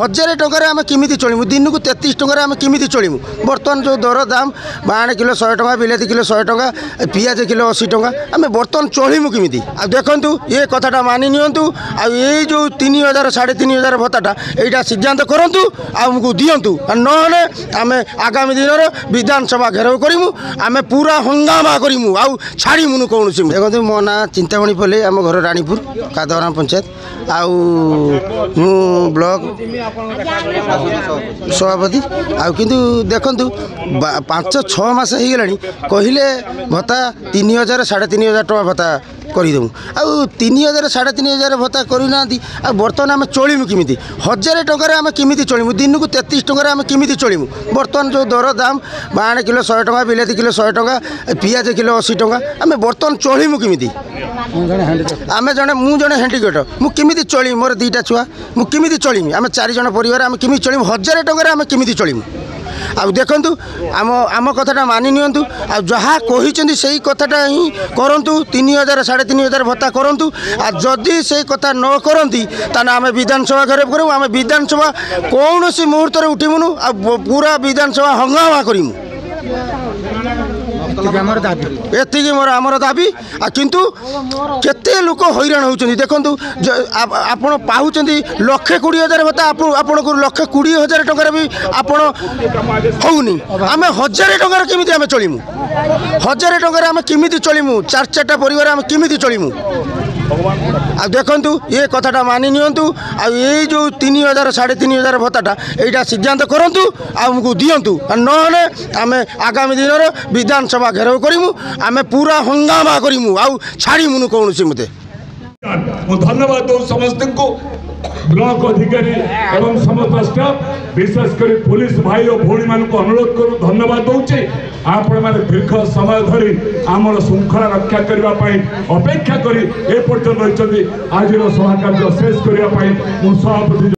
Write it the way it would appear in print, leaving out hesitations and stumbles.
1000 टकर आम केमी चलू दिन को 33 टकर आम केमी चलू बर्तमान जो दर दाम बाण किलो 100 टका बिलाती किलो 100 टका पियाज किलो 80 टका आम बर्तमान चलू केमी आ देखु ये कथाटा मानि नियंतु ये जो 3000 3500 भत्ताटा यहाँ सिद्धांत करूँ आमको दिंतु ना आम आगामी दिन विधानसभा घेराव करूँ आम पूरा हंगामा करूँ आउ छाड़ीमुनु कौन सी देखो मो ना चिंतामणि पल्ले आम घर रानीपुर कादरा पंचायत आउ ब्लॉक सभापति आउ किंतु देखंतु 5-6 मास हो गलानी कहले भत्ता 3000 3500 टका भत्ता करदेमु आउ 3000 3500 भत्ता करना आ बर्तमान आम चलू केमी 1000 टकर आम केमी चलू दिन को 33 टकर आम केमी चलू बर्तमान जो दर दाम बाण किलो 100 टका बिलाती किलो 100 टका पियाज किलो 80 टका आम बर्तमान चलू केमी आम जड़े हैंडिकेटर मुझे चली मोर 2टा छुआ मुझे चलमी आम 4 जन परिवार आम केमी चलू 1000 टकर आम केमी चलू आ देखु आम आम कथाटा मानि नियंतु आ जहाँ कही से कथाटा ही करूँ 3000 3500 भत्ता करूँ आ जदि से कथा न करती ताने आम विधानसभा घर करूँ आम विधानसभा कौन सी मुहूर्त उठिमुनु आ पूरा विधानसभा हंगामा करूँ एति मोर आमर दाबी किंतु केते लोक हैरान होउछन्ती देखंतु आपण पाहुछन्ती 1,20,000 भत्ता आपण को 1,20,000 टका भी आपण होउनी आमे 1000 टका केमिति आमे चलिमु 1000 टका आमे केमिति चलिमु 4-4टा परिवार आमे केमिति चलिमु आ देखंतु ये कथाटा मानि नियंतु आ ये जो 3000 3500 भत्ताटा यहाँ सिद्धांत करूँ आमको दिंतु ना आम आगामी दिन विधानसभा घेराव करूँ आम पूरा हंगामा करूँ आउ छाड़ीमुनु कौन सी मत धन्यवाद दो समस्त को ब्लॉक अधिकारी एवं समस्त स्टाफ विशेषकर पुलिस भाई और भौणी मान को अनुरोध करूँ धन्यवाद दूचे आपण मैंने दीर्घ समय धरी आमर श्रृंखला रक्षा करने अपेक्षा करी ए पर्यटन रही आज सभा कार्य शेष करने सभापति